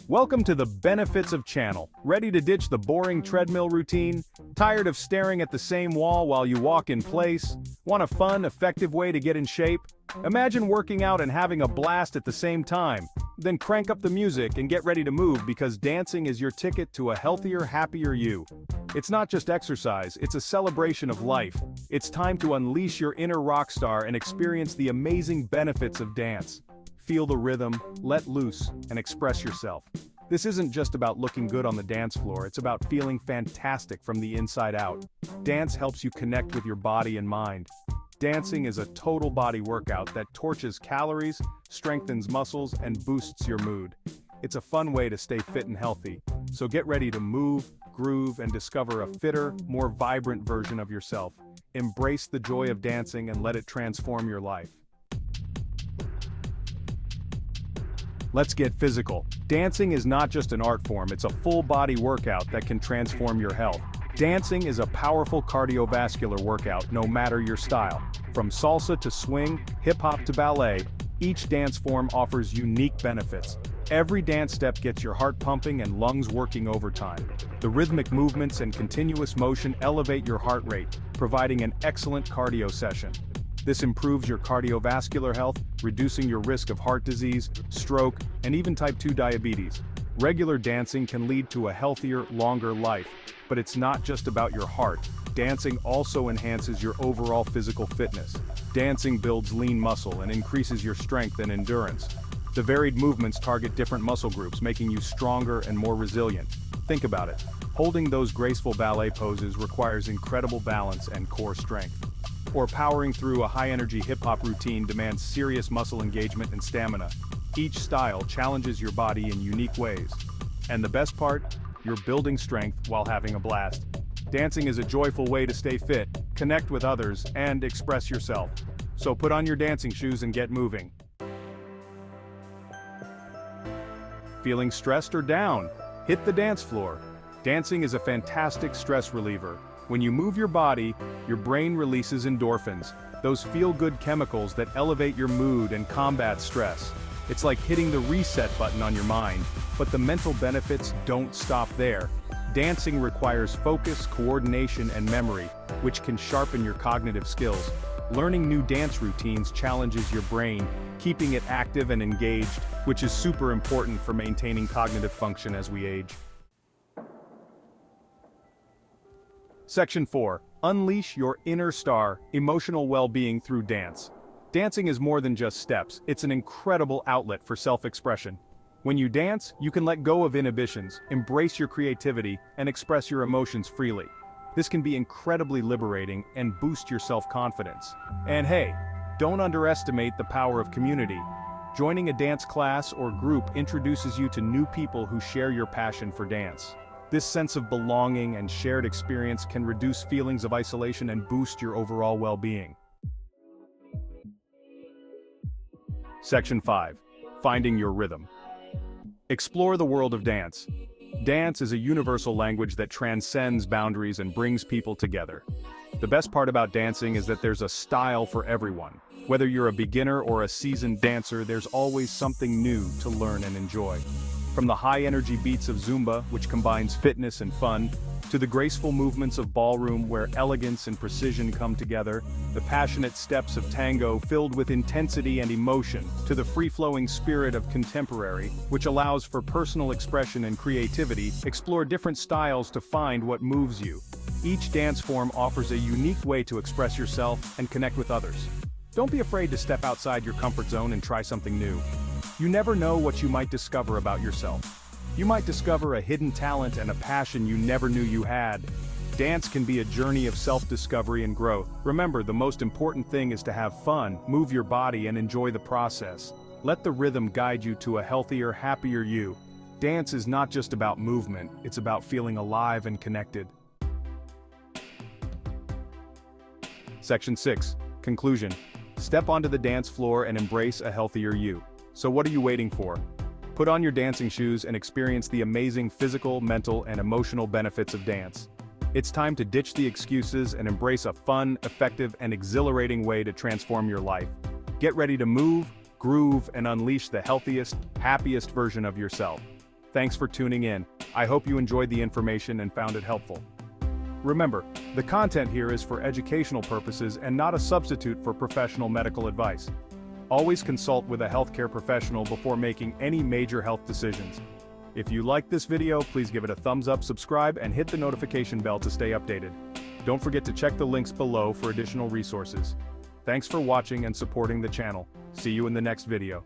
Welcome to the Benefits of Channel. Ready to ditch the boring treadmill routine? Tired of staring at the same wall while you walk in place? Want a fun, effective way to get in shape? Imagine working out and having a blast at the same time. Then crank up the music and get ready to move because dancing is your ticket to a healthier, happier you. It's not just exercise, it's a celebration of life. It's time to unleash your inner rock star and experience the amazing benefits of dance. Feel the rhythm, let loose, and express yourself. This isn't just about looking good on the dance floor, it's about feeling fantastic from the inside out. Dance helps you connect with your body and mind. Dancing is a total body workout that torches calories, strengthens muscles, and boosts your mood. It's a fun way to stay fit and healthy, so get ready to move, groove, and discover a fitter, more vibrant version of yourself. Embrace the joy of dancing and let it transform your life. Let's get physical. Dancing is not just an art form, it's a full-body workout that can transform your health. Dancing is a powerful cardiovascular workout no matter your style. From salsa to swing, hip-hop to ballet, each dance form offers unique benefits. Every dance step gets your heart pumping and lungs working overtime. The rhythmic movements and continuous motion elevate your heart rate, providing an excellent cardio session. This improves your cardiovascular health, reducing your risk of heart disease, stroke, and even type 2 diabetes. Regular dancing can lead to a healthier, longer life, but it's not just about your heart. Dancing also enhances your overall physical fitness. Dancing builds lean muscle and increases your strength and endurance. The varied movements target different muscle groups, making you stronger and more resilient. Think about it. Holding those graceful ballet poses requires incredible balance and core strength. Or powering through a high-energy hip-hop routine demands serious muscle engagement and stamina. Each style challenges your body in unique ways. And the best part? You're building strength while having a blast. Dancing is a joyful way to stay fit, connect with others, and express yourself. So put on your dancing shoes and get moving. Feeling stressed or down? Hit the dance floor. Dancing is a fantastic stress reliever. When you move your body, your brain releases endorphins, those feel-good chemicals that elevate your mood and combat stress. It's like hitting the reset button on your mind, but the mental benefits don't stop there. Dancing requires focus, coordination, and memory, which can sharpen your cognitive skills. Learning new dance routines challenges your brain, keeping it active and engaged, which is super important for maintaining cognitive function as we age. Section 4. Unleash your inner star, emotional well-being through dance. Dancing is more than just steps, it's an incredible outlet for self-expression. When you dance, you can let go of inhibitions, embrace your creativity, and express your emotions freely. This can be incredibly liberating and boost your self-confidence. And hey, don't underestimate the power of community. Joining a dance class or group introduces you to new people who share your passion for dance. This sense of belonging and shared experience can reduce feelings of isolation and boost your overall well-being. Section 5. Finding your rhythm. Explore the world of dance. Dance is a universal language that transcends boundaries and brings people together. The best part about dancing is that there's a style for everyone. Whether you're a beginner or a seasoned dancer, there's always something new to learn and enjoy. From the high-energy beats of Zumba, which combines fitness and fun, to the graceful movements of ballroom where elegance and precision come together, the passionate steps of tango filled with intensity and emotion, to the free-flowing spirit of contemporary, which allows for personal expression and creativity, explore different styles to find what moves you. Each dance form offers a unique way to express yourself and connect with others. Don't be afraid to step outside your comfort zone and try something new. You never know what you might discover about yourself. You might discover a hidden talent and a passion you never knew you had. Dance can be a journey of self-discovery and growth. Remember, the most important thing is to have fun, move your body, and enjoy the process. Let the rhythm guide you to a healthier, happier you. Dance is not just about movement, it's about feeling alive and connected. Section 6. Conclusion. Step onto the dance floor and embrace a healthier you. So what are you waiting for? Put on your dancing shoes and experience the amazing physical, mental, and emotional benefits of dance. It's time to ditch the excuses and embrace a fun, effective, and exhilarating way to transform your life. Get ready to move, groove, and unleash the healthiest, happiest version of yourself. Thanks for tuning in. I hope you enjoyed the information and found it helpful. Remember, the content here is for educational purposes and not a substitute for professional medical advice. Always consult with a healthcare professional before making any major health decisions. If you liked this video, please give it a thumbs up, subscribe, and hit the notification bell to stay updated. Don't forget to check the links below for additional resources. Thanks for watching and supporting the channel. See you in the next video.